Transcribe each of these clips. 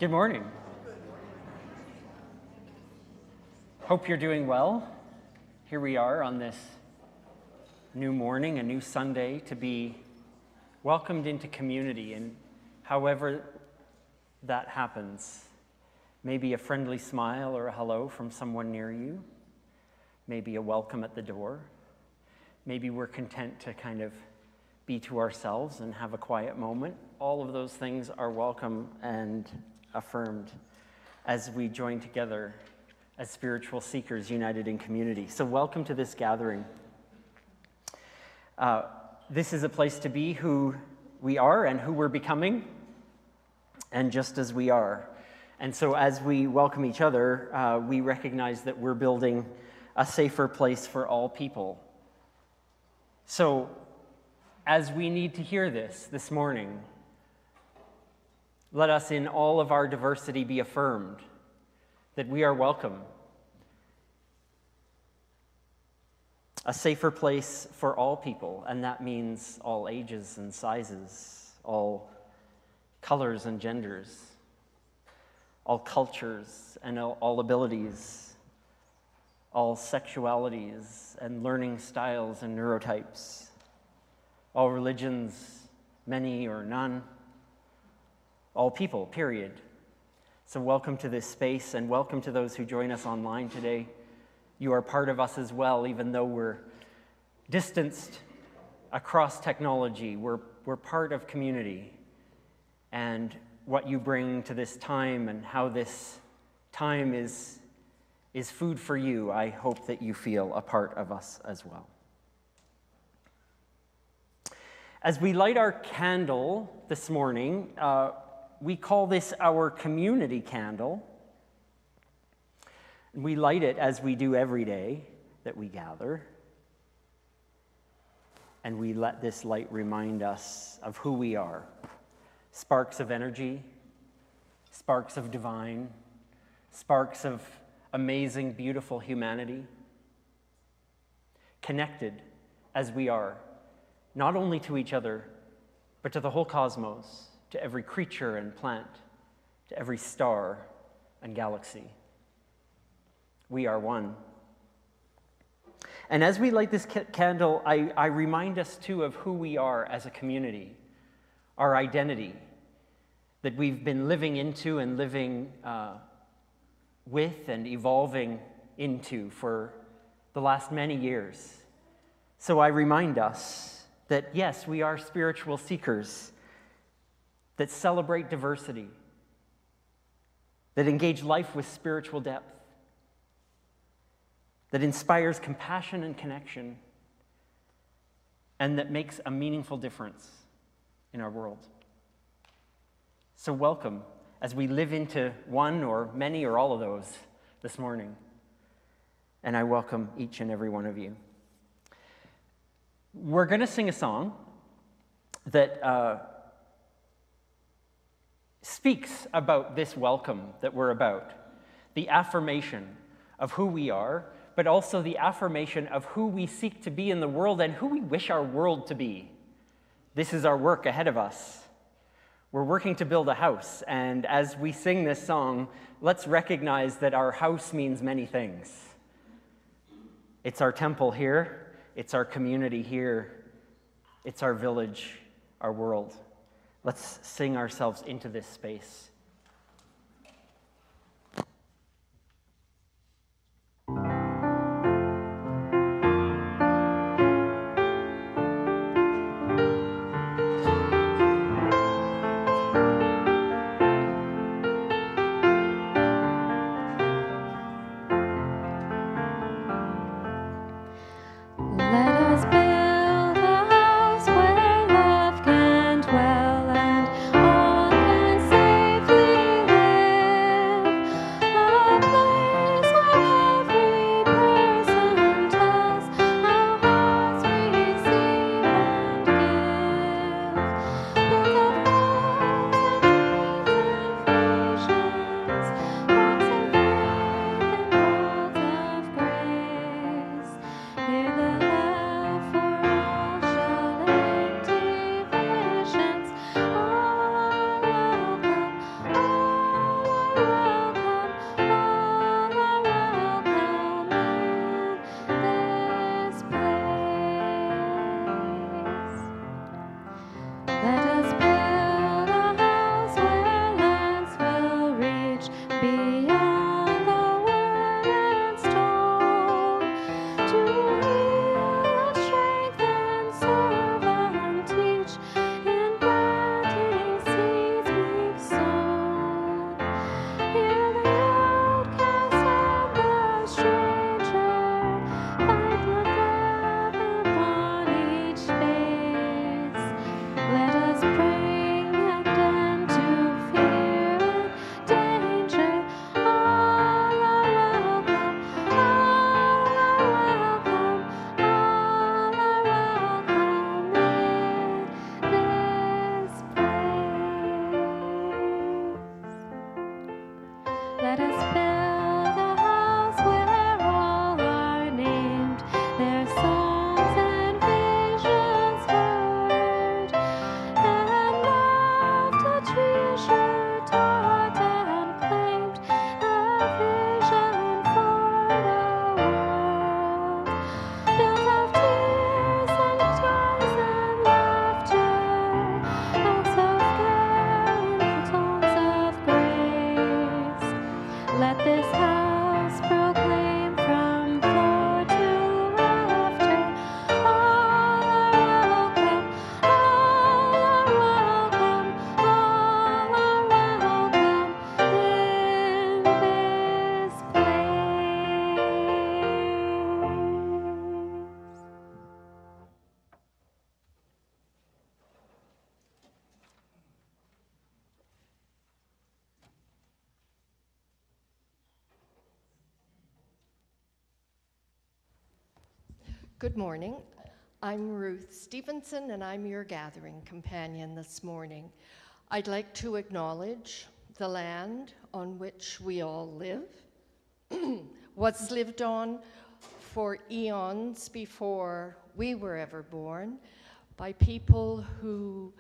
Good morning. Hope you're doing well. Here we are on this new morning, a new Sunday, to be welcomed into community, and however that happens. Maybe a friendly smile or a hello from someone near you. Maybe a welcome at the door. Maybe we're content to kind of be to ourselves and have a quiet moment. All of those things are welcome and affirmed as we join together as spiritual seekers united in community. So welcome to this gathering. This is a place to be who we are and who we're becoming, and just as we are. And so as we welcome each other, we recognize that we're building a safer place for all people. So as we need to hear this morning, let us in all of our diversity be affirmed that we are welcome. A safer place for all people, and that means all ages and sizes, all colors and genders, all cultures and all abilities, all sexualities and learning styles and neurotypes, all religions, many or none, all people, period. So welcome to this space, and welcome to those who join us online today. You are part of us as well, even though we're distanced across technology. We're part of community, and what you bring to this time and how this time is food for you, I hope that you feel a part of us as well. As we light our candle this morning, we call this our community candle. We light it as we do every day that we gather. And we let this light remind us of who we are. Sparks of energy, sparks of divine, sparks of amazing, beautiful humanity. Connected as we are, not only to each other, but to the whole cosmos, to every creature and plant, to every star and galaxy. We are one. And as we light this candle, I remind us too of who we are as a community, our identity that we've been living into and living with and evolving into for the last many years. So I remind us that yes, we are spiritual seekers that celebrate diversity, that engage life with spiritual depth, that inspires compassion and connection, and that makes a meaningful difference in our world. So welcome as we live into one or many or all of those this morning. And I welcome each and every one of you. We're going to sing a song that speaks about this welcome that we're about, the affirmation of who we are, but also the affirmation of who we seek to be in the world and who we wish our world to be. This is our work ahead of us. We're working to build a house, and as we sing this song, let's recognize that our house means many things. It's our temple here, it's our community here, it's our village, our world. Let's sing ourselves into this space. Save Good morning. I'm Ruth Stevenson, and I'm your gathering companion this morning. I'd like to acknowledge the land on which we all live, was lived on for eons before we were ever born, by people who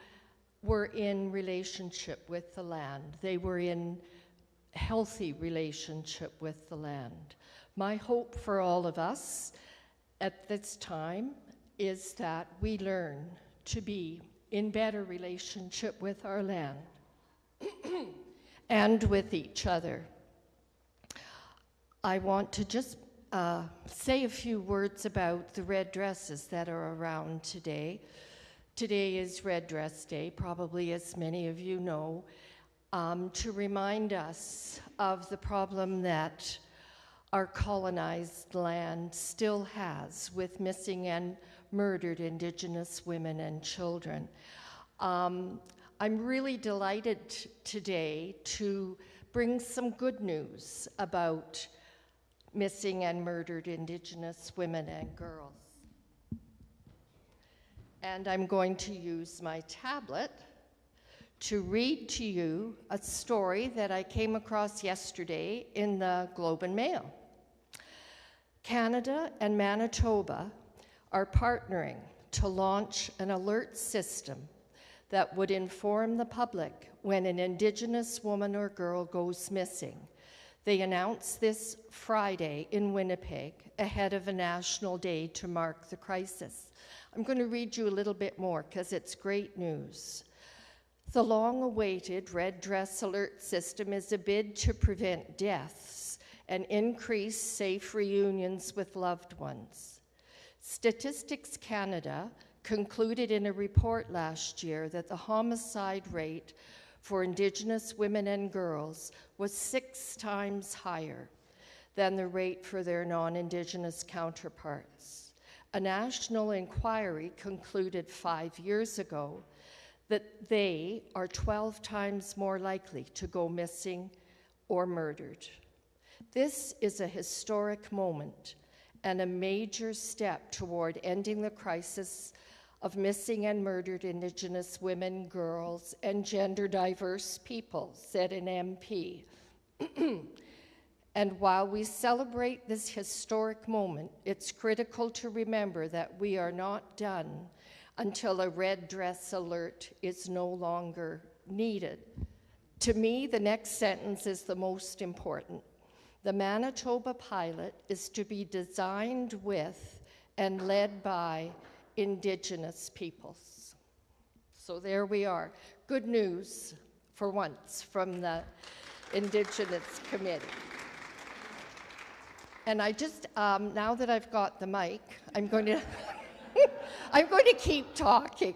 were in relationship with the land. They were in healthy relationship with the land. My hope for all of us at this time is that we learn to be in better relationship with our land and with each other. I want to just say a few words about the red dresses that are around today. Today is Red Dress Day, probably as many of you know, to remind us of the problem that our colonized land still has with missing and murdered Indigenous women and children. I'm really delighted today to bring some good news about missing and murdered Indigenous women and girls. And I'm going to use my tablet to read to you a story that I came across yesterday in the Globe and Mail. Canada and Manitoba are partnering to launch an alert system that would inform the public when an Indigenous woman or girl goes missing. They announced this Friday in Winnipeg ahead of a national day to mark the crisis. I'm going to read you a little bit more because it's great news. The long-awaited Red Dress Alert System is a bid to prevent deaths and increase safe reunions with loved ones. Statistics Canada concluded in a report last year that the homicide rate for Indigenous women and girls was 6 times higher than the rate for their non-Indigenous counterparts. A national inquiry concluded 5 years ago that they are 12 times more likely to go missing or murdered. This is a historic moment and a major step toward ending the crisis of missing and murdered Indigenous women, girls, and gender-diverse people, said an MP. And while we celebrate this historic moment, it's critical to remember that we are not done until a red dress alert is no longer needed. To me, the next sentence is the most important. The Manitoba pilot is to be designed with and led by Indigenous peoples. So there we are. Good news for once from the Indigenous Committee. And I just, now that I've got the mic, I'm going to I'm going to keep talking.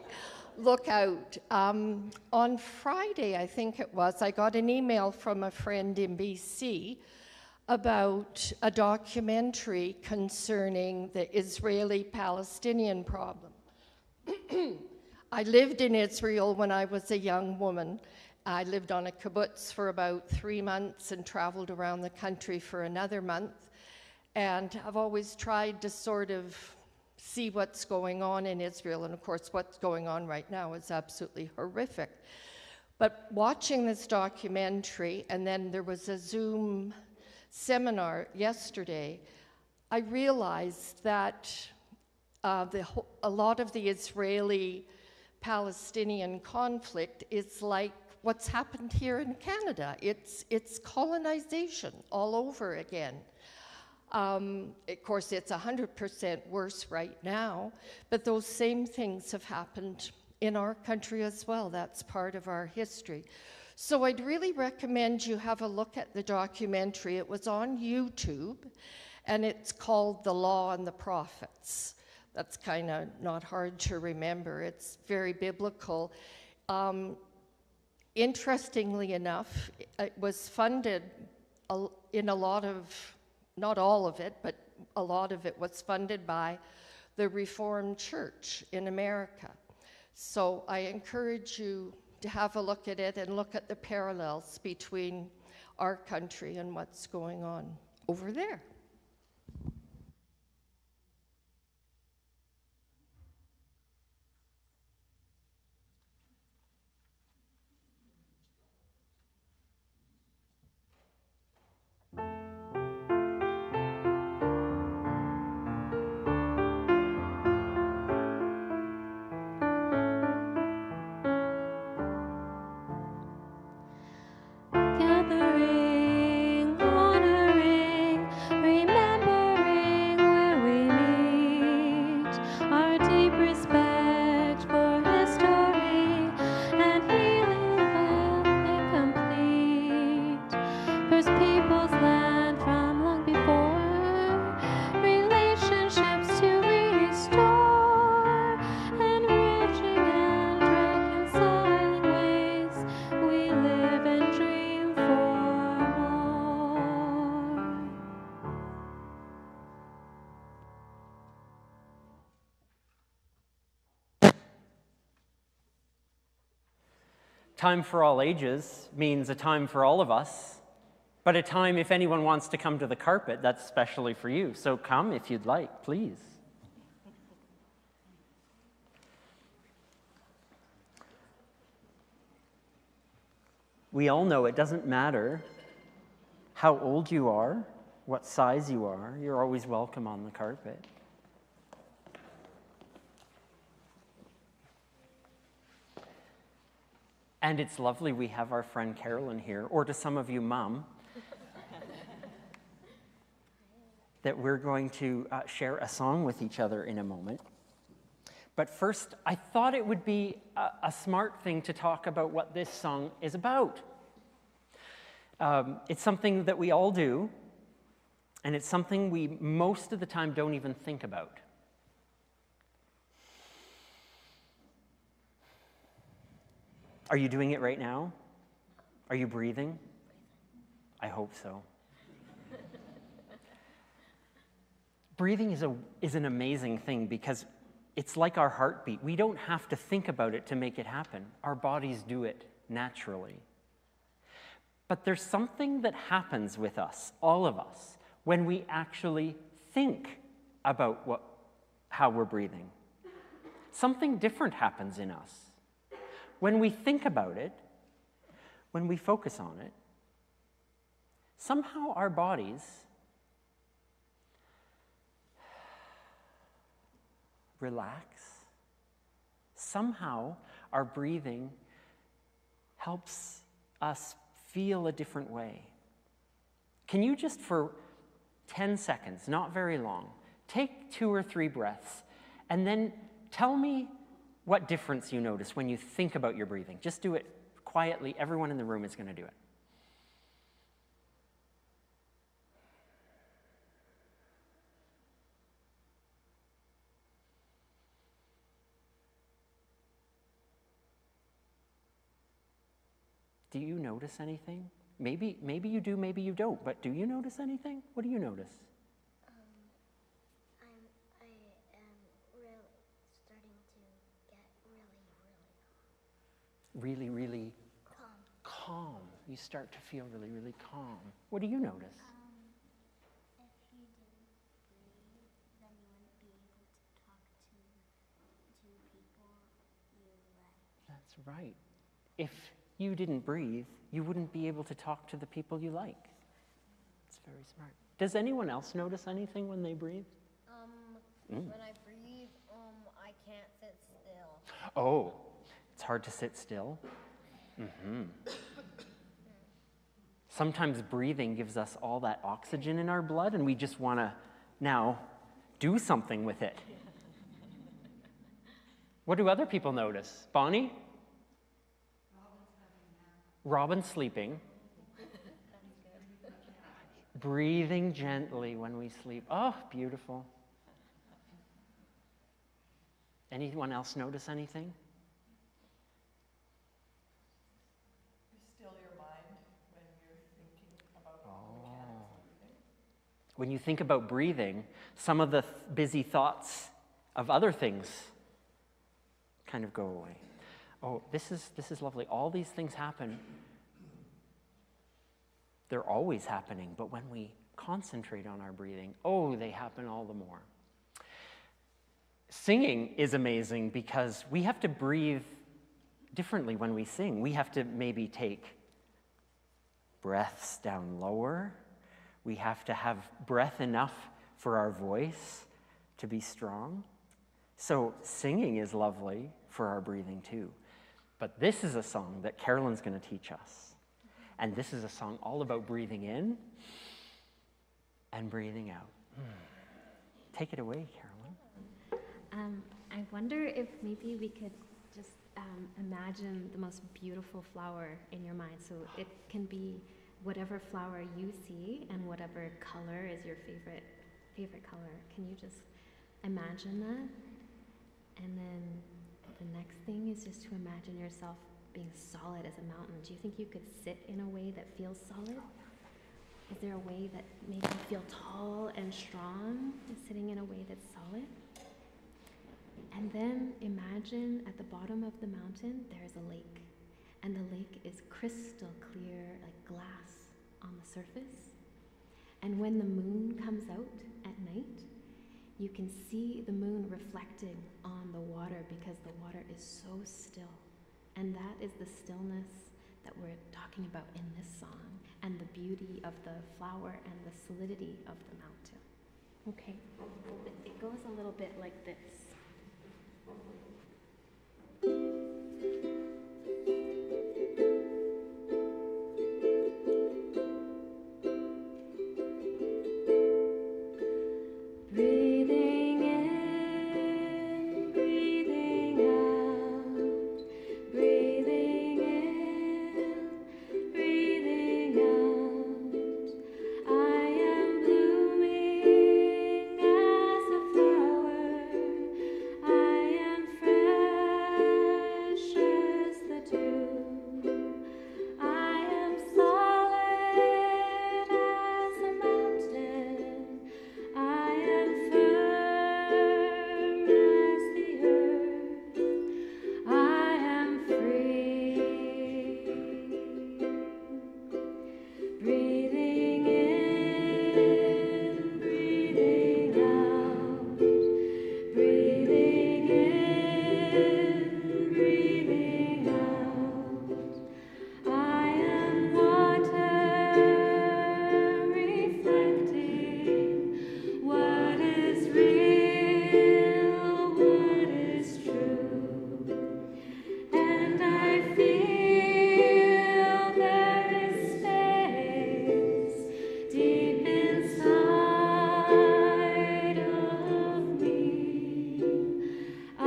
Look out. On Friday, I think it was, I got an email from a friend in BC about a documentary concerning the Israeli-Palestinian problem. I lived in Israel when I was a young woman. I lived on a kibbutz for about 3 months and traveled around the country for another month. And I've always tried to sort of see what's going on in Israel. And of course, what's going on right now is absolutely horrific. But watching this documentary, and then there was a Zoom seminar yesterday, I realized that a lot of the Israeli-Palestinian conflict is like what's happened here in Canada. It's colonization all over again. Of course, it's 100% worse right now, but those same things have happened in our country as well. That's part of our history. So I'd really recommend you have a look at the documentary. It was on YouTube, and it's called The Law and the Prophets. That's kind of not hard to remember. It's very biblical. Interestingly enough, it was funded in a lot of, not all of it, but a lot of it was funded by the Reformed Church in America. So I encourage you to have a look at it and look at the parallels between our country and what's going on over there. Time for all ages means a time for all of us, but a time if anyone wants to come to the carpet, that's specially for you. So come if you'd like, please. We all know it doesn't matter how old you are, what size you are, you're always welcome on the carpet. And it's lovely we have our friend Carolyn here, or to some of you, Mom, that we're going to share a song with each other in a moment. But first, I thought it would be a smart thing to talk about what this song is about. It's something that we all do, and it's something we most of the time don't even think about. Are you doing it right now? Are you breathing? I hope so. Breathing is an amazing thing because it's like our heartbeat. We don't have to think about it to make it happen. Our bodies do it naturally. But there's something that happens with us, all of us, when we actually think about how we're breathing. Something different happens in us. When we think about it, when we focus on it, somehow our bodies relax. Somehow our breathing helps us feel a different way. Can you just for 10 seconds, not very long, take 2 or 3 breaths and then tell me what difference you notice when you think about your breathing. Just do it quietly. Everyone in the room is going to do it. Do you notice anything? Maybe you do, maybe you don't, but do you notice anything? What do you notice? Really calm. You start to feel really calm. What do you notice? If you didn't breathe, then you wouldn't be able to talk to people you like. That's right. If you didn't breathe, you wouldn't be able to talk to the people you like. It's very smart. Does anyone else notice anything when they breathe? When I breathe, I can't sit still. Oh, it's hard to sit still. Sometimes breathing gives us all that oxygen in our blood, and we just want to now do something with it. What do other people notice? Bonnie? Robin's sleeping. Breathing gently when we sleep. Oh, beautiful. Anyone else notice anything? You still your mind when you're thinking about breathing. When you think about breathing, some of the busy thoughts of other things kind of go away. Oh, this is lovely. All these things happen. They're always happening, but when we concentrate on our breathing, they happen all the more. Singing is amazing because we have to breathe differently when we sing. We have to maybe take breaths down lower. We have to have breath enough for our voice to be strong. So singing is lovely for our breathing too. But this is a song that Carolyn's going to teach us. And this is a song all about breathing in and breathing out. Take it away, Carolyn. I wonder if maybe we could just imagine the most beautiful flower in your mind. So it can be whatever flower you see and whatever color is your favorite color. Can you just imagine that? And then the next thing is just to imagine yourself being solid as a mountain. Do you think you could sit in a way that feels solid? Is there a way that makes you feel tall and strong, sitting in a way that's solid? And then imagine at the bottom of the mountain, there's a lake. and the lake is crystal clear, like glass on the surface. And when the moon comes out at night, you can see the moon reflecting on the water because the water is so still. And that is the stillness that we're talking about in this song, and the beauty of the flower and the solidity of the mountain. Okay, it goes a little bit like this. Breathing in, breathing out, breathing in, breathing out. I am blooming as a flower. I am fresh as the dew. I am solid as a mountain. I am firm as the earth. I am free. Breathing in, breathing out. Breathing in, breathing out. I am water reflecting what is real, what is true. And I feel there is space deep inside of me. I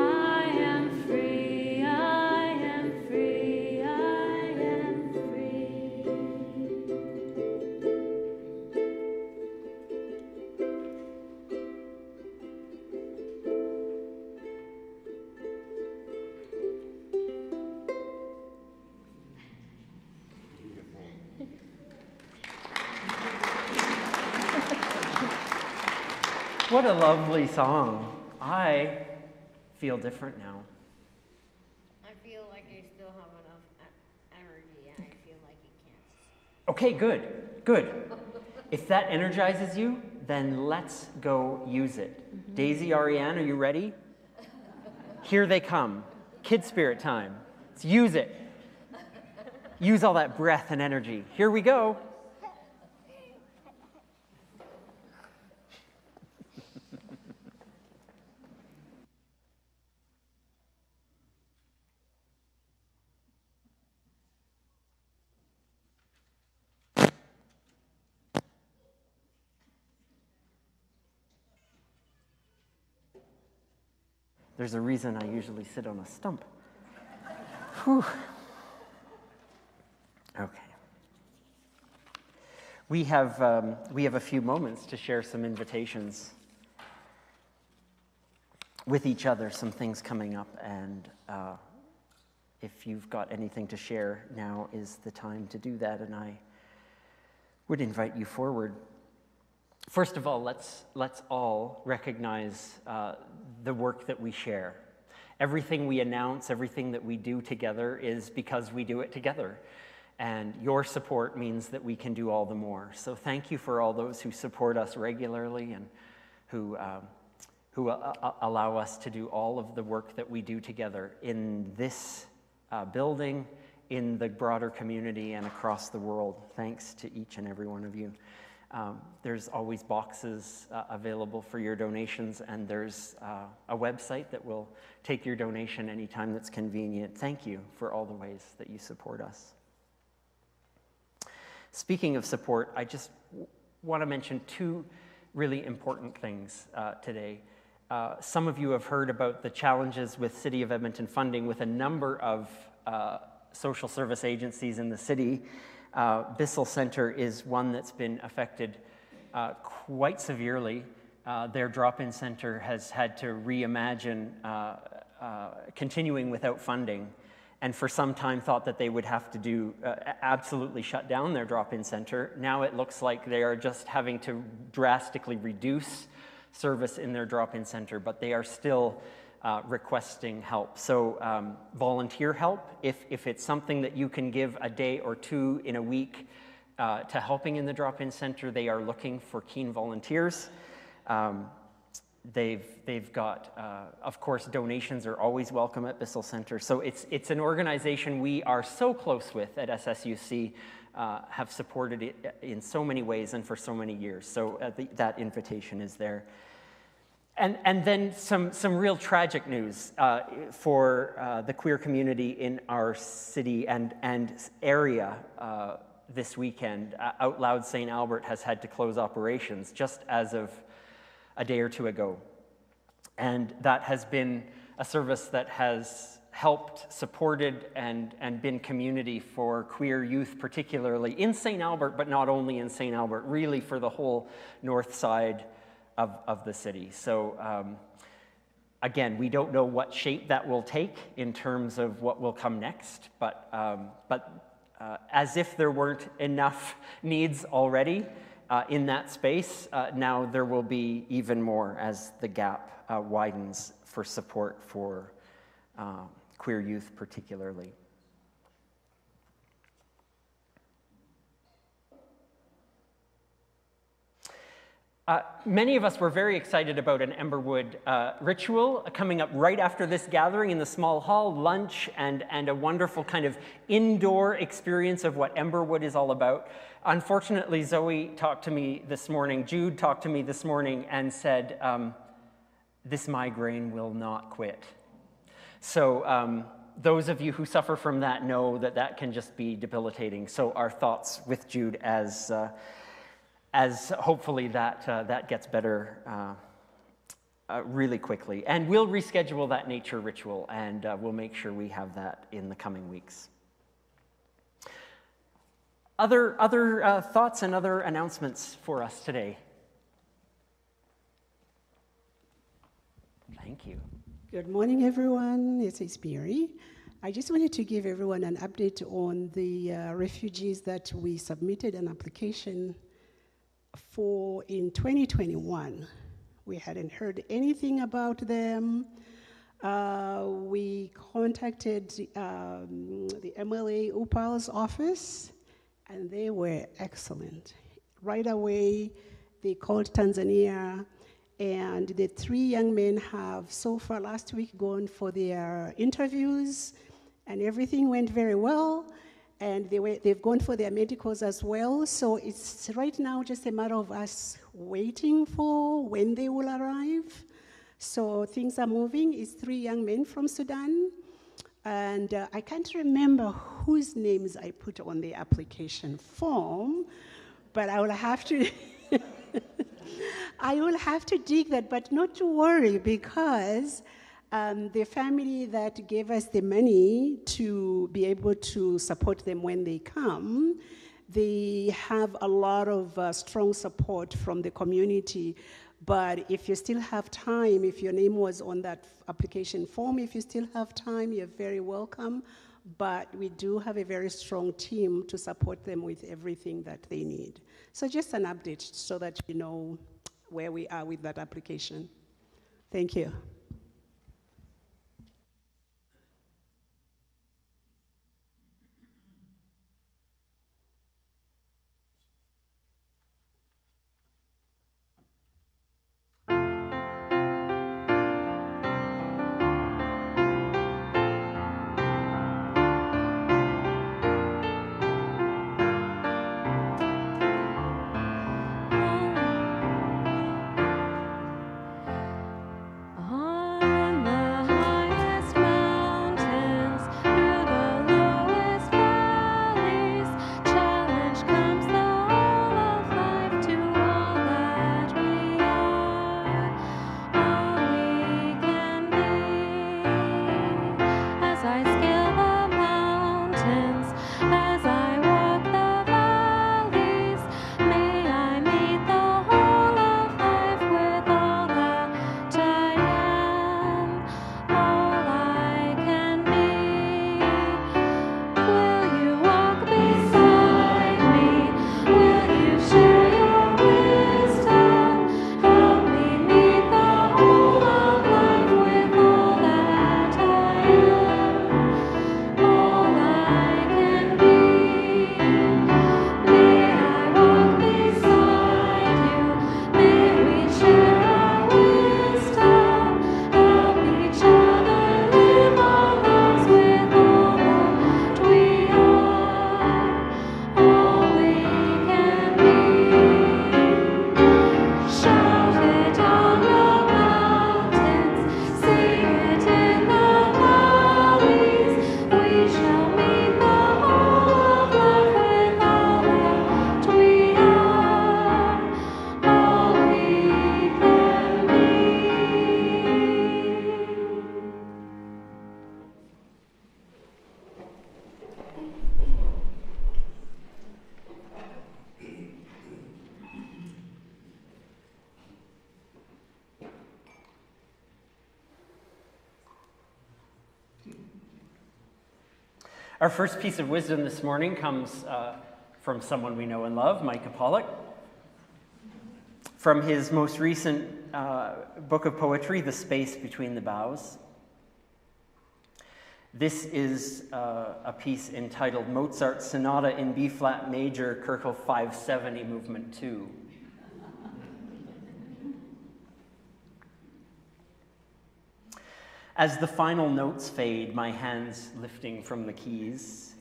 am free, I am free, I am free. What a lovely song. I feel different now. I feel like I still have enough energy, and I feel like it can't. Okay, good, good. If that energizes you, then let's go use it. Daisy, Ariane, are you ready? Here they come. Kid spirit time. Let's use it. Use all that breath and energy. Here we go. There's a reason I usually sit on a stump. Whew. Okay. We have a few moments to share some invitations with each other, some things coming up, and if you've got anything to share, now is the time to do that, and I would invite you forward. First of all, let's all recognize the work that we share. Everything we announce, everything that we do together is because we do it together. And your support means that we can do all the more. So thank you for all those who support us regularly and who allow us to do all of the work that we do together in this building, in the broader community, and across the world. Thanks to each and every one of you. There's always boxes available for your donations, and there's a website that will take your donation anytime that's convenient. Thank you for all the ways that you support us. Speaking of support, I just want to mention two really important things today. Some of you have heard about the challenges with City of Edmonton funding with a number of social service agencies in the city. Bissell Centre is one that's been affected quite severely. Their drop-in center has had to reimagine continuing without funding, and for some time thought that they would have to absolutely shut down their drop-in center. Now it looks like they are just having to drastically reduce service in their drop-in center, but they are still requesting help. So volunteer help, if it's something that you can give a day or two in a week to helping in the drop-in center, they are looking for keen volunteers. They've got, of course, donations are always welcome at Bissell Center. So it's an organization we are so close with at SSUC, have supported it in so many ways and for so many years. So that invitation is there. And then some real tragic news for the queer community in our city and area this weekend. Out Loud St. Albert has had to close operations just as of a day or two ago. And that has been a service that has helped, supported, and been community for queer youth, particularly in St. Albert, but not only in St. Albert, really for the whole north side of the city. So again, we don't know what shape that will take in terms of what will come next, but as if there weren't enough needs already in that space, now there will be even more as the gap widens for support for queer youth particularly. Many of us were very excited about an Emberwood ritual coming up right after this gathering in the small hall, lunch, and a wonderful kind of indoor experience of what Emberwood is all about. Unfortunately, Zoe talked to me this morning, Jude talked to me this morning and said, this migraine will not quit. So those of you who suffer from that know that that can just be debilitating. So our thoughts with Jude as hopefully that gets better really quickly. And we'll reschedule that nature ritual, and we'll make sure we have that in the coming weeks. Other thoughts and other announcements for us today? Thank you. Good morning, everyone. This is Mary. I just wanted to give everyone an update on the refugees that we submitted an application for in 2021. We hadn't heard anything about them. We contacted the MLA Upal's office, and they were excellent. Right away, they called Tanzania, and the 3 young men have so far last week gone for their interviews, and everything went very well. And they've gone for their medicals as well. So it's right now just a matter of us waiting for when they will arrive. So things are moving. It's 3 young men from Sudan. And I can't remember whose names I put on the application form, but I will have to, I will have to dig that, but not to worry, because the family that gave us the money to be able to support them when they come, they have a lot of strong support from the community. But if you still have time, if your name was on that application form, if you still have time, you're very welcome. But we do have a very strong team to support them with everything that they need. So just an update so that you know where we are with that application. Thank you. On Our first piece of wisdom this morning comes from someone we know and love, Micah Pollock. From his most recent book of poetry, The Space Between the Boughs. This is a piece entitled Mozart's Sonata in B-flat major, Köchel 570, Movement 2. As the final notes fade, my hands lifting from the keys,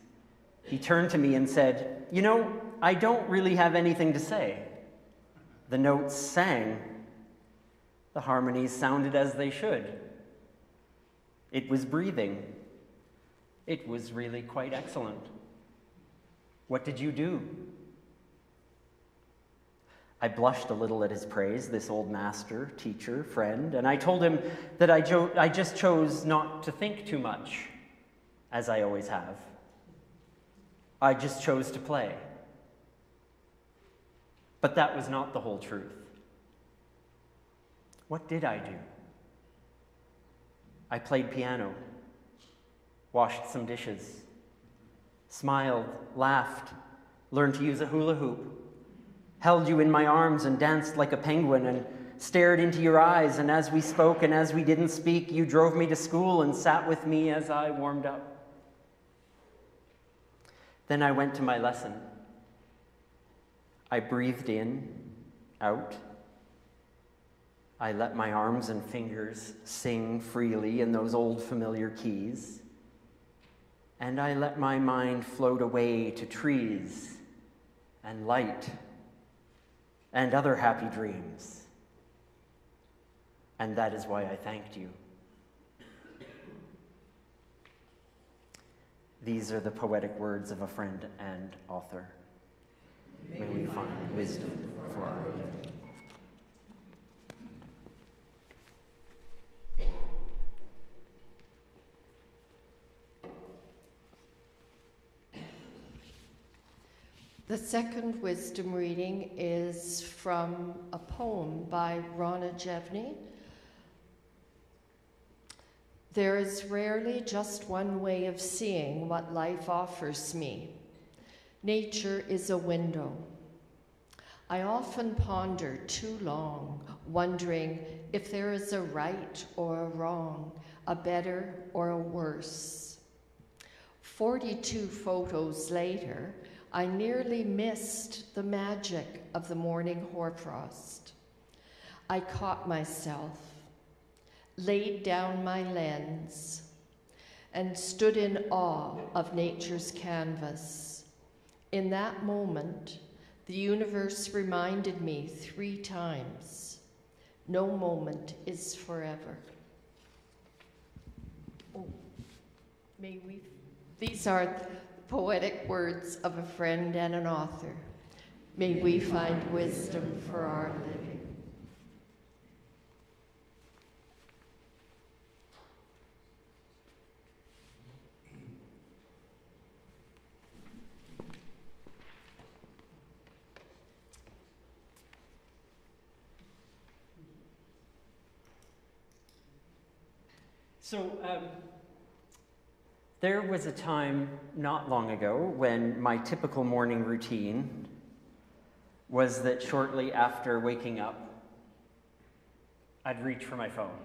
he turned to me and said, "You know, I don't really have anything to say." The notes sang. The harmonies sounded as they should. It was breathing. It was really quite excellent. What did you do? I blushed a little at his praise, this old master, teacher, friend, and I told him that I just chose not to think too much, as I always have. I just chose to play. But that was not the whole truth. What did I do? I played piano, washed some dishes, smiled, laughed, learned to use a hula hoop, held you in my arms and danced like a penguin and stared into your eyes, and as we spoke and as we didn't speak, you drove me to school and sat with me as I warmed up. Then I went to my lesson. I breathed in, out. I let my arms and fingers sing freely in those old familiar keys. And I let my mind float away to trees and light and other happy dreams. And that is why I thanked you. These are the poetic words of a friend and author. May we find wisdom for our living. The second wisdom reading is from a poem by Rana Jevney. There is rarely just one way of seeing what life offers me. Nature is a window. I often ponder too long, wondering if there is a right or a wrong, a better or a worse. 42 photos later, I nearly missed the magic of the morning hoarfrost. I caught myself, laid down my lens, and stood in awe of nature's canvas. In that moment, the universe reminded me 3 times, no moment is forever. Oh, these are poetic words of a friend and an author. May we find wisdom for our living. So, there was a time not long ago when my typical morning routine was that shortly after waking up, I'd reach for my phone.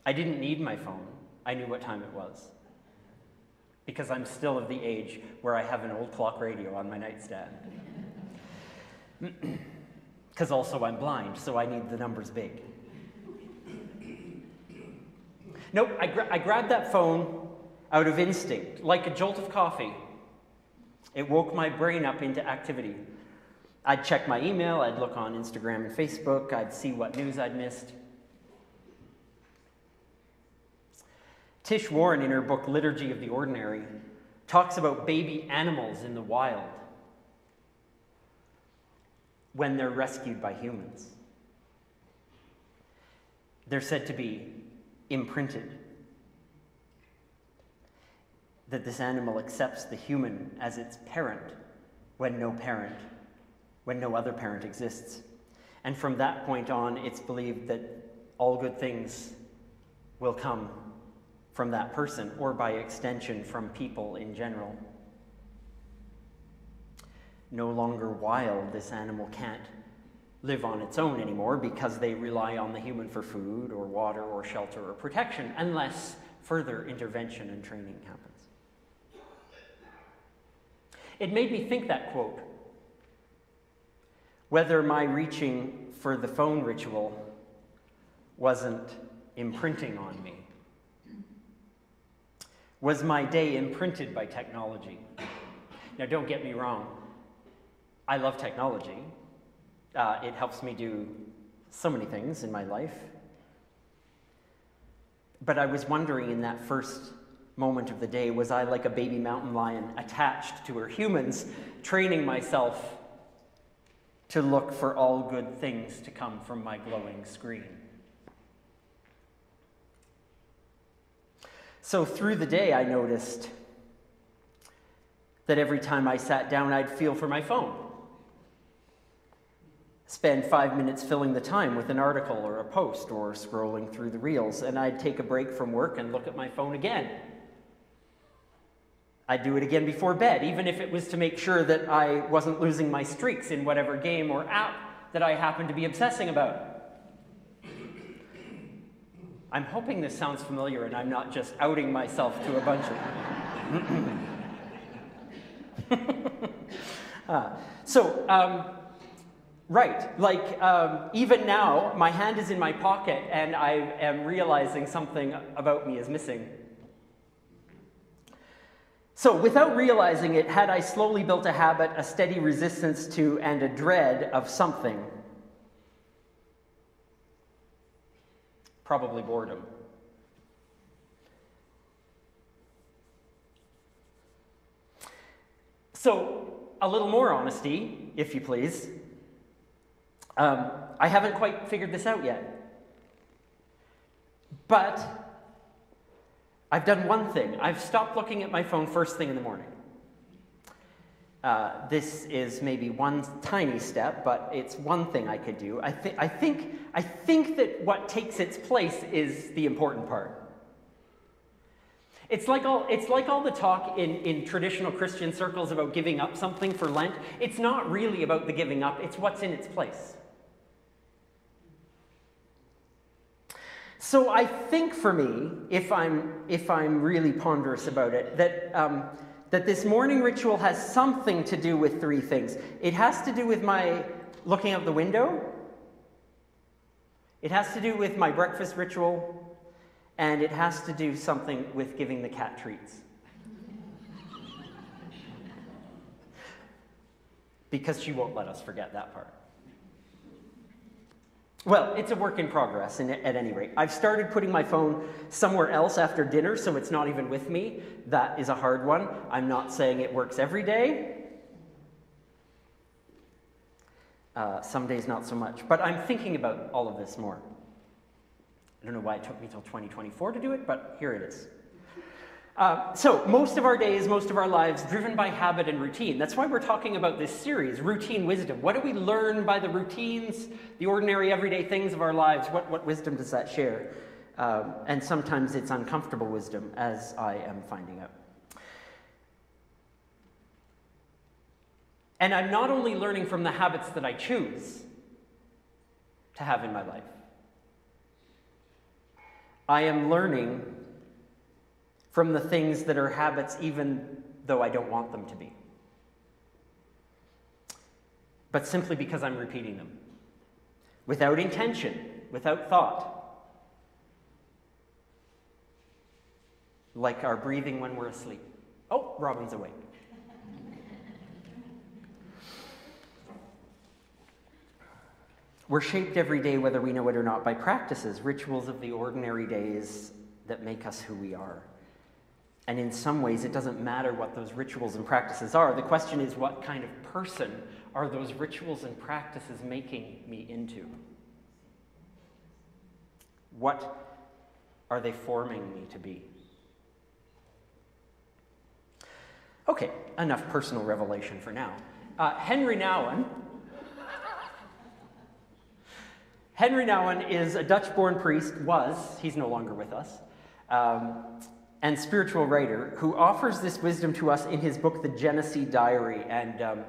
I didn't need my phone. I knew what time it was. Because I'm still of the age where I have an old clock radio on my nightstand. Because also I'm blind, so I need the numbers big. Nope, I grabbed that phone out of instinct, like a jolt of coffee. It woke my brain up into activity. I'd check my email, I'd look on Instagram and Facebook, I'd see what news I'd missed. Tish Warren, in her book Liturgy of the Ordinary, talks about baby animals in the wild when they're rescued by humans. They're said to be imprinted. That this animal accepts the human as its parent when no other parent exists. And from that point on, it's believed that all good things will come from that person, or by extension from people in general. No longer wild, this animal can't live on its own anymore because they rely on the human for food or water or shelter or protection, unless further intervention and training happens. It made me think, that quote, whether my reaching for the phone ritual wasn't imprinting on me. Was my day imprinted by technology? Now, don't get me wrong. I love technology. It helps me do so many things in my life. But I was wondering in that first moment of the day, was I like a baby mountain lion attached to her humans, training myself to look for all good things to come from my glowing screen? So through the day, I noticed that every time I sat down, I'd feel for my phone. Spend 5 minutes filling the time with an article or a post or scrolling through the reels, and I'd take a break from work and look at my phone again. I'd do it again before bed, even if it was to make sure that I wasn't losing my streaks in whatever game or app that I happened to be obsessing about. I'm hoping this sounds familiar and I'm not just outing myself to a bunch of... Right, like even now, my hand is in my pocket and I am realizing something about me is missing. So without realizing it, had I slowly built a habit, a steady resistance to, and a dread of something? Probably boredom. So, a little more honesty, if you please. I haven't quite figured this out yet. But I've done one thing. I've stopped looking at my phone first thing in the morning. This is maybe one tiny step, but it's one thing I could do. I think that what takes its place is the important part. It's like all the talk in traditional Christian circles about giving up something for Lent. It's not really about the giving up, it's what's in its place. So I think for me, if I'm really ponderous about it, that this morning ritual has something to do with three things. It has to do with my looking out the window. It has to do with my breakfast ritual. And it has to do something with giving the cat treats. Because she won't let us forget that part. Well, it's a work in progress, at any rate. I've started putting my phone somewhere else after dinner, so it's not even with me. That is a hard one. I'm not saying it works every day. Some days not so much. But I'm thinking about all of this more. I don't know why it took me till 2024 to do it, but here it is. So most of our days, most of our lives, driven by habit and routine. That's why we're talking about this series, Routine Wisdom. What do we learn by the routines, the ordinary everyday things of our lives? What wisdom does that share? And sometimes it's uncomfortable wisdom, as I am finding out. And I'm not only learning from the habits that I choose to have in my life. I am learning from the things that are habits even though I don't want them to be. But simply because I'm repeating them. Without intention, without thought. Like our breathing when we're asleep. Oh, Robin's awake. We're shaped every day, whether we know it or not, by practices, rituals of the ordinary days that make us who we are. And in some ways, it doesn't matter what those rituals and practices are. The question is, what kind of person are those rituals and practices making me into? What are they forming me to be? Okay, enough personal revelation for now. Henry Nouwen is a Dutch-born priest, he's no longer with us, and spiritual writer, who offers this wisdom to us in his book, The Genesee Diary. And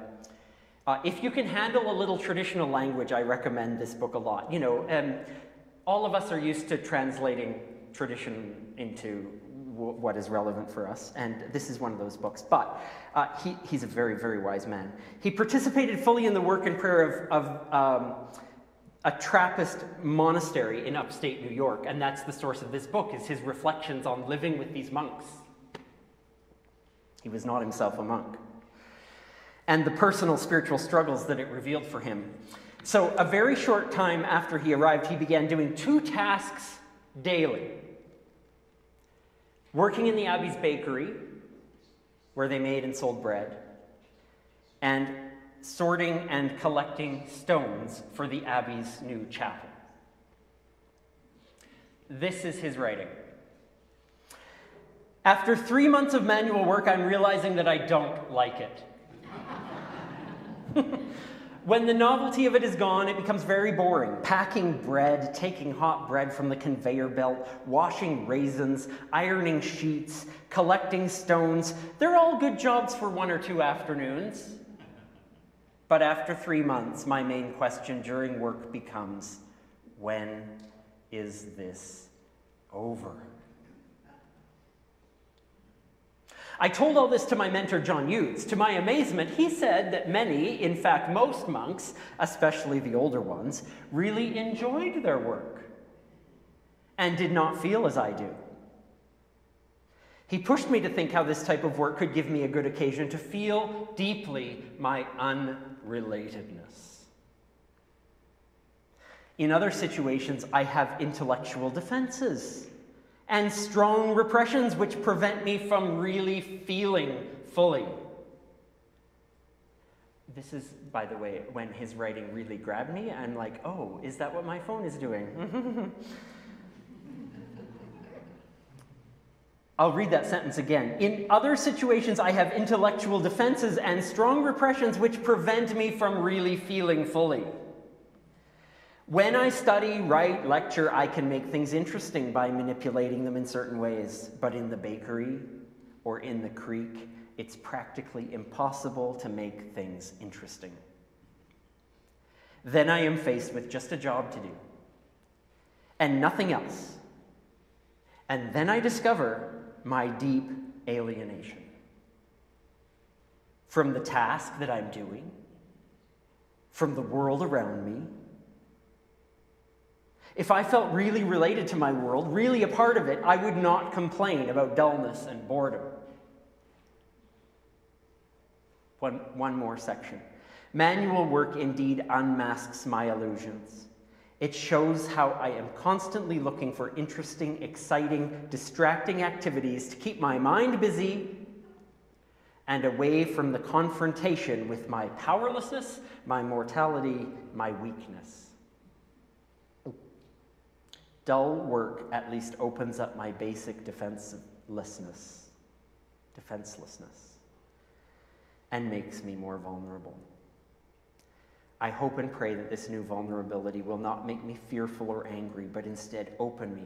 if you can handle a little traditional language, I recommend this book a lot. You know, all of us are used to translating tradition into what is relevant for us, and this is one of those books. But he's a very, very wise man. He participated fully in the work and prayer of a Trappist monastery in upstate New York, and that's the source of this book, is his reflections on living with these monks. He was not himself a monk. And the personal spiritual struggles that it revealed for him. So a very short time after he arrived, he began doing 2 tasks daily. Working in the Abbey's bakery, where they made and sold bread, and sorting and collecting stones for the Abbey's new chapel. This is his writing. After 3 months of manual work, I'm realizing that I don't like it. When the novelty of it is gone, it becomes very boring. Packing bread, taking hot bread from the conveyor belt, washing raisins, ironing sheets, collecting stones. They're all good jobs for 1 or 2 afternoons. But after 3 months, my main question during work becomes, when is this over? I told all this to my mentor, John Hughes. To my amazement, he said that many, in fact most monks, especially the older ones, really enjoyed their work and did not feel as I do. He pushed me to think how this type of work could give me a good occasion to feel deeply my unrelatedness. In other situations, I have intellectual defenses and strong repressions which prevent me from really feeling fully. This is, by the way, when his writing really grabbed me. I'm like, oh, is that what my phone is doing? I'll read that sentence again. In other situations, I have intellectual defenses and strong repressions which prevent me from really feeling fully. When I study, write, lecture, I can make things interesting by manipulating them in certain ways. But in the bakery or in the creek, it's practically impossible to make things interesting. Then I am faced with just a job to do and nothing else. And then I discover my deep alienation from the task that I'm doing, from the world around me. If I felt really related to my world, really a part of it, I would not complain about dullness and boredom. One more section. Manual work indeed unmasks my illusions. It shows how I am constantly looking for interesting, exciting, distracting activities to keep my mind busy and away from the confrontation with my powerlessness, my mortality, my weakness. Dull work at least opens up my basic defenselessness, and makes me more vulnerable. I hope and pray that this new vulnerability will not make me fearful or angry, but instead open me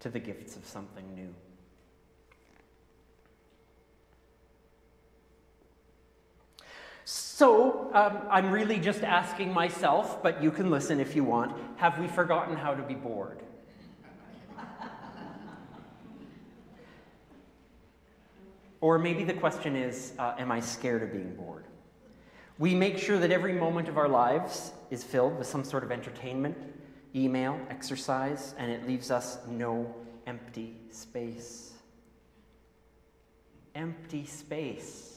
to the gifts of something new. So, I'm really just asking myself, but you can listen if you want, have we forgotten how to be bored? Or maybe the question is, am I scared of being bored? We make sure that every moment of our lives is filled with some sort of entertainment, email, exercise, and it leaves us no empty space. Empty space.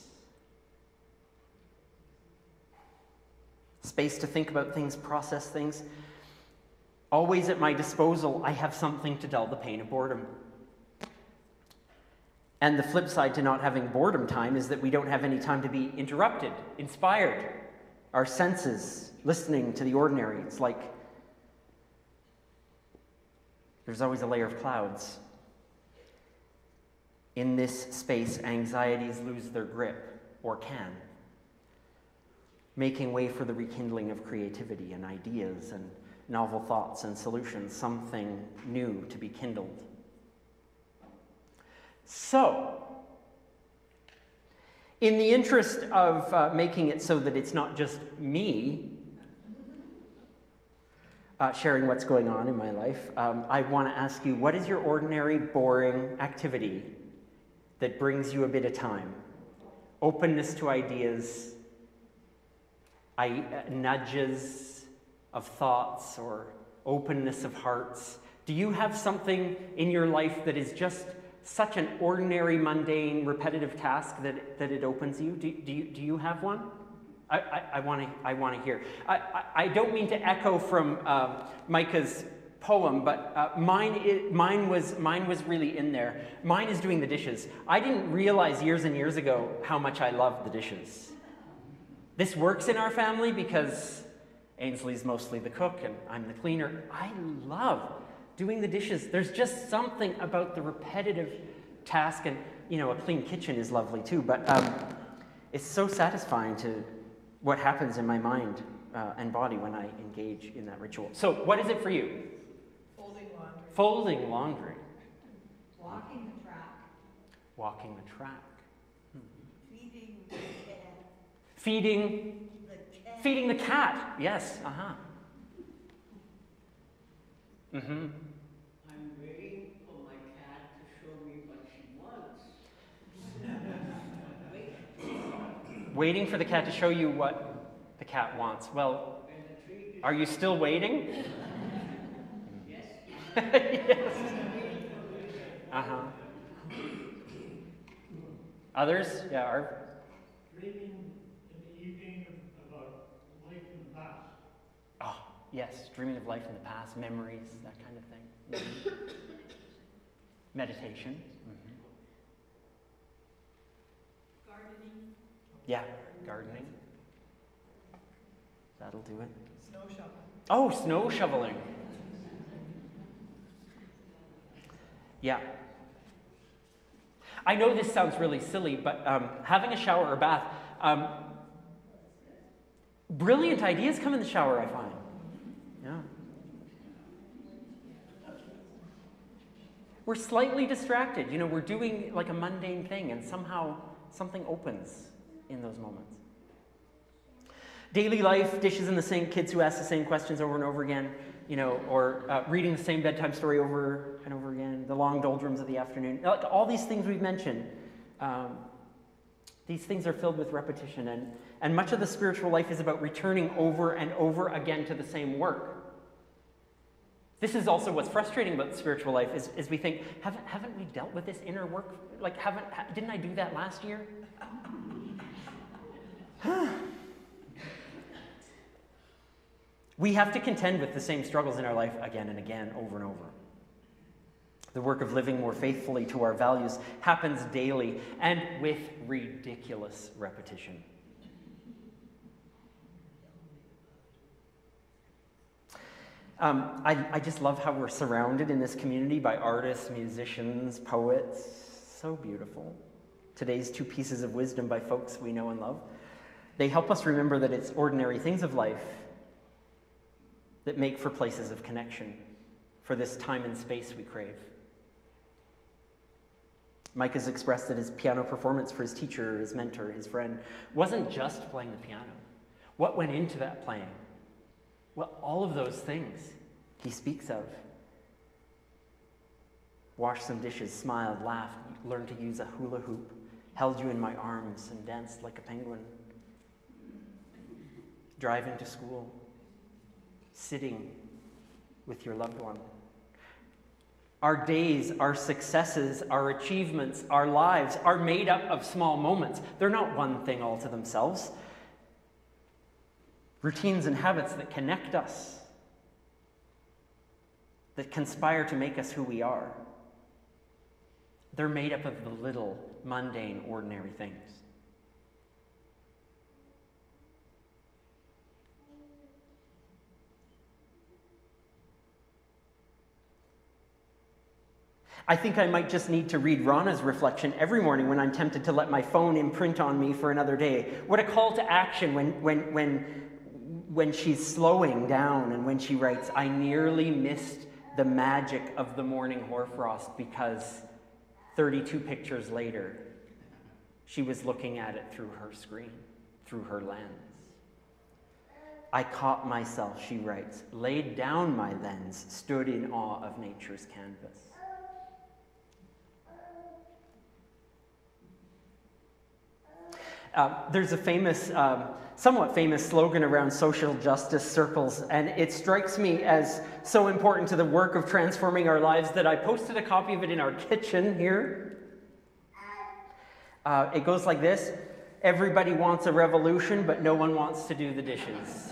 Space to think about things, process things. Always at my disposal, I have something to dull the pain of boredom. And the flip side to not having boredom time is that we don't have any time to be interrupted, inspired. Our senses, listening to the ordinary. It's like there's always a layer of clouds. In this space, anxieties lose their grip, or can, making way for the rekindling of creativity and ideas and novel thoughts and solutions, something new to be kindled. So, in the interest of making it so that it's not just me sharing what's going on in my life, I want to ask you, what is your ordinary, boring activity that brings you a bit of time? Openness to ideas, nudges of thoughts, or openness of hearts. Do you have something in your life that is just such an ordinary, mundane, repetitive task that it opens you? Do you have one? I want to hear. I don't mean to echo from Micah's poem, but mine was really in there. Mine is doing the dishes. I didn't realize years and years ago how much I loved the dishes. This works in our family because Ainsley's mostly the cook and I'm the cleaner. I love doing the dishes. There's just something about the repetitive task, and a clean kitchen is lovely too, but it's so satisfying to what happens in my mind and body when I engage in that ritual. So what is it for you? Folding laundry. Folding laundry. Walking the track. Walking the track. Feeding the cat. Feeding. The cat. Feeding the cat. Yes. Uh-huh. Mm-hmm. I'm waiting for my cat to show me what she wants. Waiting for the cat to show you what the cat wants. Well, are you still waiting? Yes. Yes. Uh-huh. Others? Yeah, Arv? Dreaming in the evening about life in the past. Oh, yes. Dreaming of life in the past, memories, that kind of thing. Mm-hmm. Meditation. Mm-hmm. Gardening. Yeah, gardening. That'll do it. Snow shoveling. Oh, snow shoveling. Yeah. I know this sounds really silly, but having a shower or bath, brilliant ideas come in the shower, I find. Yeah. We're slightly distracted. We're doing like a mundane thing, and somehow something opens in those moments. Daily life, dishes in the sink, kids who ask the same questions over and over again, or reading the same bedtime story over and over again, the long doldrums of the afternoon. Like all these things we've mentioned, these things are filled with repetition, and much of the spiritual life is about returning over and over again to the same work. This is also what's frustrating about the spiritual life, is we think, haven't we dealt with this inner work? Like, didn't I do that last year? We have to contend with the same struggles in our life again and again, over and over. The work of living more faithfully to our values happens daily and with ridiculous repetition. I just love how we're surrounded in this community by artists, musicians, poets. So beautiful. Today's two pieces of wisdom by folks we know and love. They help us remember that it's ordinary things of life that make for places of connection, for this time and space we crave. Mike has expressed that his piano performance for his teacher, his mentor, his friend, wasn't just playing the piano. What went into that playing? Well, all of those things he speaks of. Washed some dishes, smiled, laughed, learned to use a hula hoop, held you in my arms and danced like a penguin. Driving to school, sitting with your loved one. Our days, our successes, our achievements, our lives are made up of small moments. They're not one thing all to themselves. Routines and habits that connect us, that conspire to make us who we are. They're made up of the little, mundane, ordinary things. I think I might just need to read Rana's reflection every morning when I'm tempted to let my phone imprint on me for another day. What a call to action when she's slowing down and when she writes, I nearly missed the magic of the morning hoarfrost because 32 pictures later, she was looking at it through her screen, through her lens. I caught myself, she writes, laid down my lens, stood in awe of nature's canvas. There's a famous, somewhat famous slogan around social justice circles, and it strikes me as so important to the work of transforming our lives that I posted a copy of it in our kitchen here. It goes like this: everybody wants a revolution, but no one wants to do the dishes.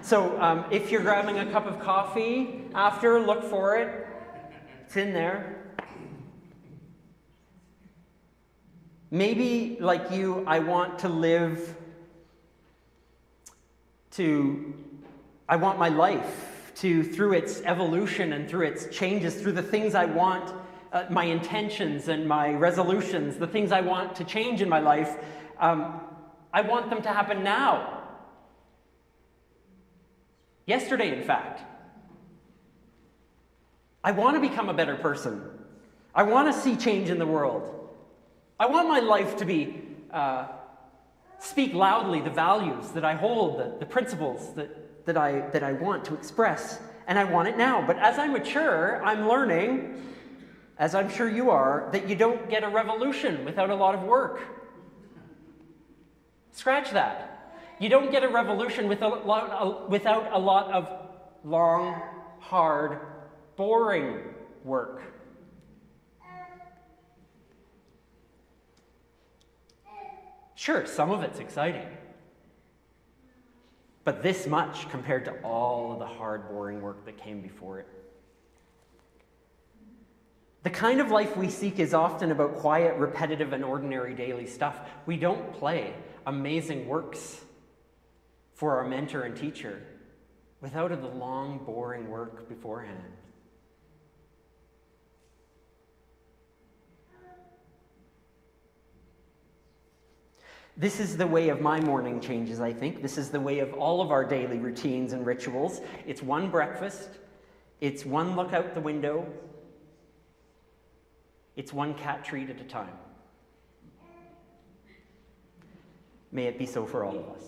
So if you're grabbing a cup of coffee after, look for it. It's in there. Maybe, like you, I want to live I want my life to, through its evolution and through its changes, through the things I want, my intentions and my resolutions, the things I want to change in my life, I want them to happen now. Yesterday, in fact. I want to become a better person. I want to see change in the world. I want my life to be, speak loudly the values that I hold, the principles that I want to express, and I want it now. But as I mature, I'm learning, as I'm sure you are, that you don't get a revolution without a lot of work. Scratch that. You don't get a revolution without a lot of long, hard, boring work. Sure, some of it's exciting, but this much compared to all of the hard, boring work that came before it. The kind of life we seek is often about quiet, repetitive, and ordinary daily stuff. We don't play amazing works for our mentor and teacher without the long, boring work beforehand. This is the way of my morning changes, I think. This is the way of all of our daily routines and rituals. It's one breakfast. It's one look out the window. It's one cat treat at a time. May it be so for all of us.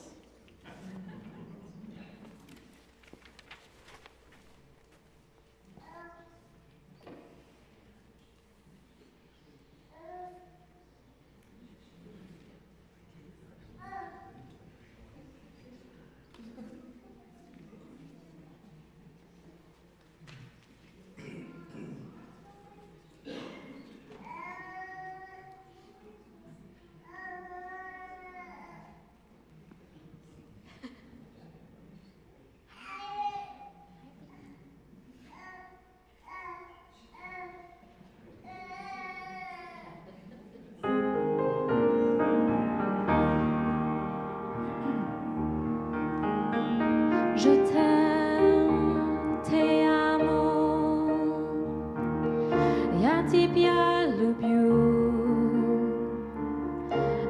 Je t'aime, te amo, ja ti lubię,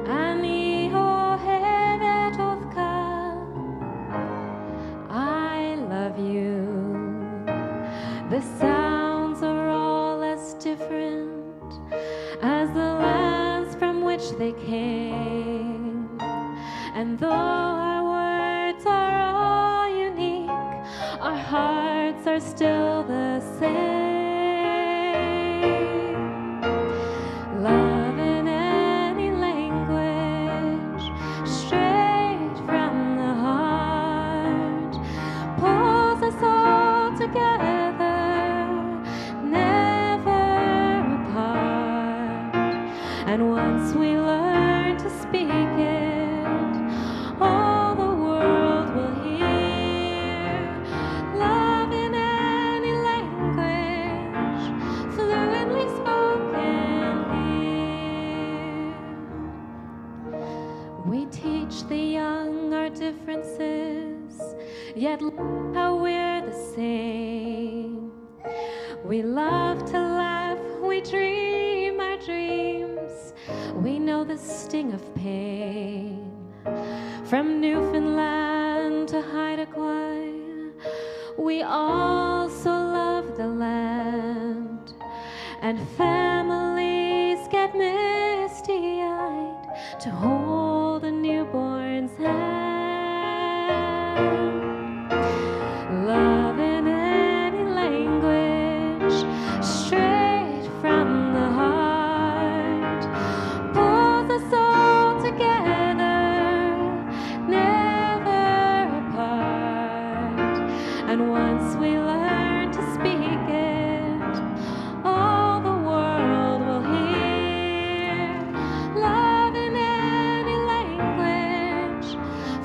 ani hevetovka. I love you. The sounds are all as different as the lands from which they came, and though our words are all unique, our hearts are still the same. Love in any language, straight from the heart, pulls us all together, never apart. And once we learn to speak it, all the world will hear. Love in any language, fluently spoken here. We teach the young our differences, yet look how we're the same. We love to laugh, we dream our dreams, we know the sting of pain. From Newfoundland to Haida Gwaii, we also love the land and family to hold a newborn's hand. Love in any language, straight from the heart, pulls us all together, never apart. And once we learn to speak it, all the world will hear. Love in any language,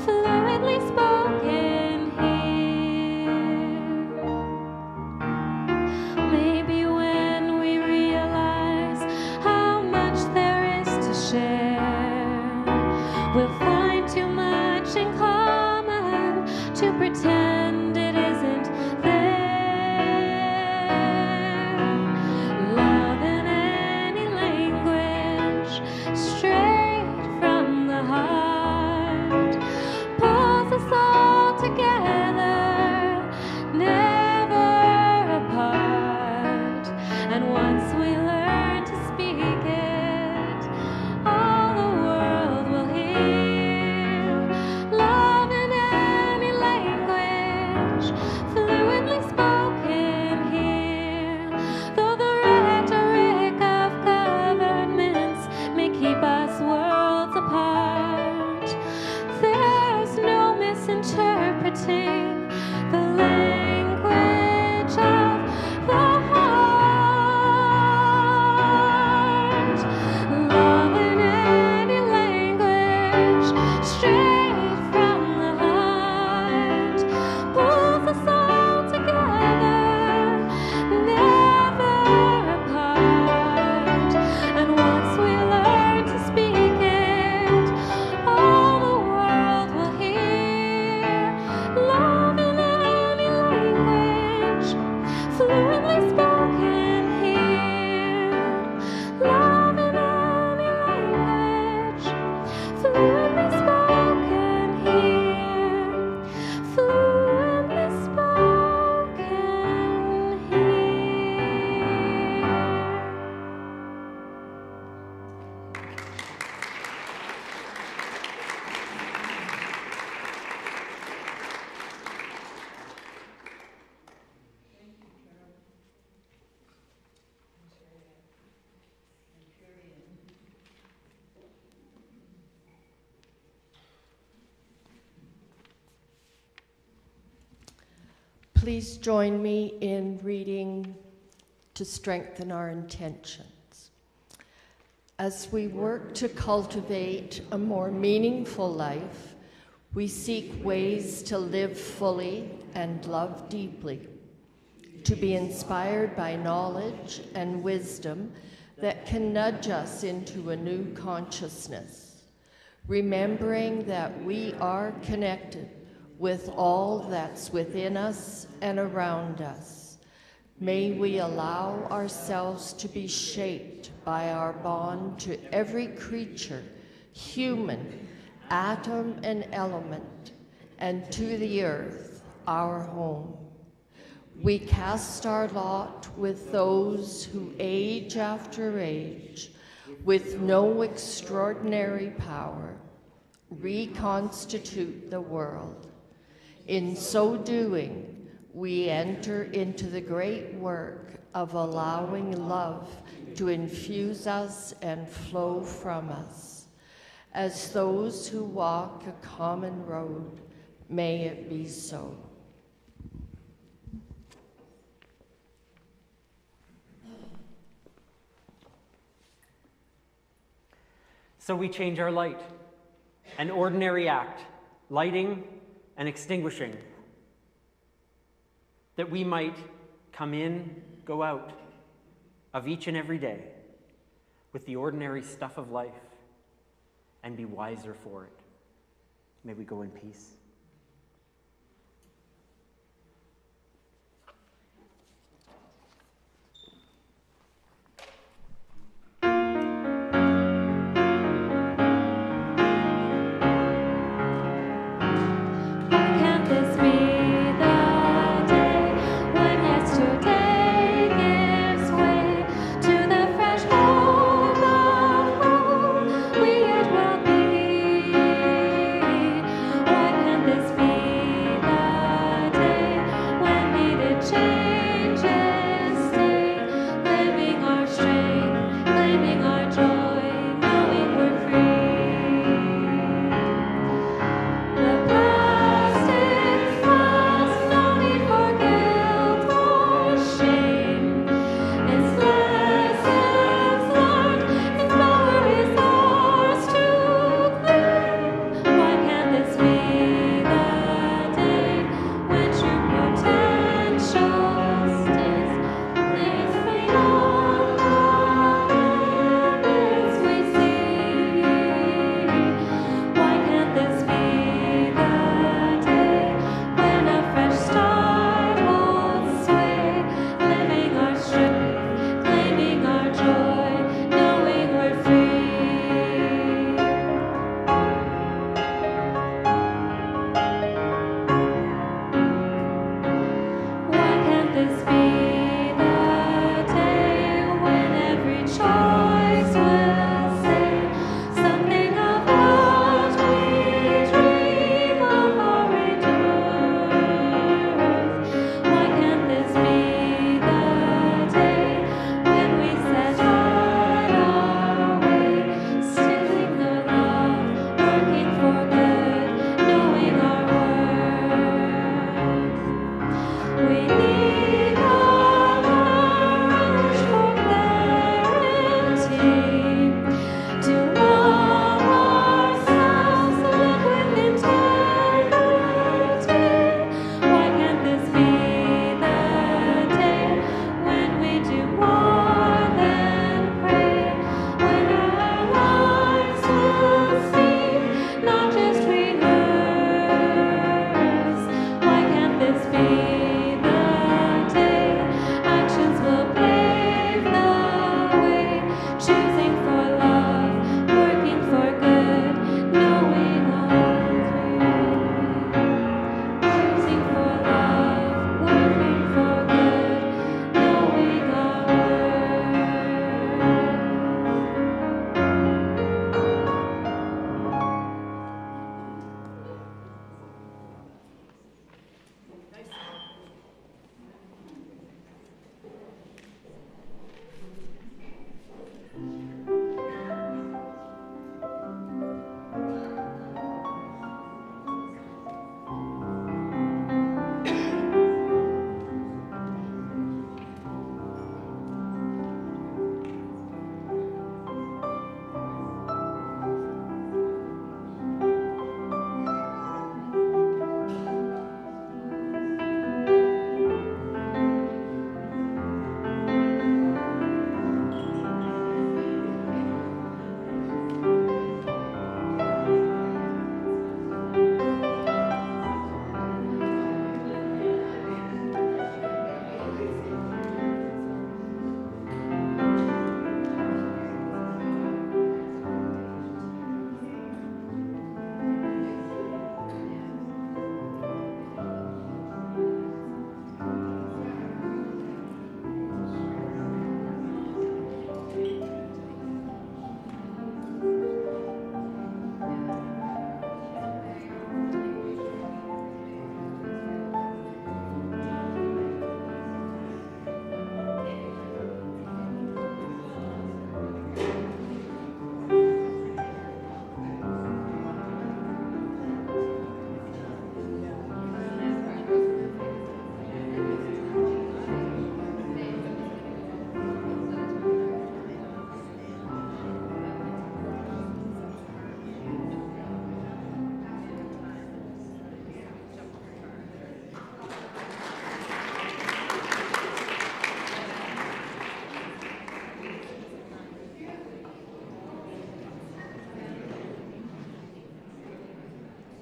fluently spoken here. Maybe when we realize how much there is to share, we'll find too much in common to pretend it isn't there. Love in any language, straight from the heart, pulls us all together, never apart. And once we learn to speak it, all the world will hear. Love in any language, fluently spoken here. Though the rhetoric of governments may keep us worlds apart, there's no misinterpreting the language of the heart. Love in any language, straight from the heart, pulls us all together, never apart. And once we learn to speak it, all the world will hear. Love in any language, fluently spoken here. Love in any language, fluently spoken here. Fluently spoken Please join me in reading to strengthen our intentions. As we work to cultivate a more meaningful life, we seek ways to live fully and love deeply, to be inspired by knowledge and wisdom that can nudge us into a new consciousness, remembering that we are connected with all that's within us and around us. May we allow ourselves to be shaped by our bond to every creature, human, atom, and element, and to the earth, our home. We cast our lot with those who age after age, with no extraordinary power, reconstitute the world. In so doing, we enter into the great work of allowing love to infuse us and flow from us. As those who walk a common road, may it be so. So we change our light, an ordinary act, lighting and extinguishing, that we might come in, go out of each and every day with the ordinary stuff of life and be wiser for it. May we go in peace.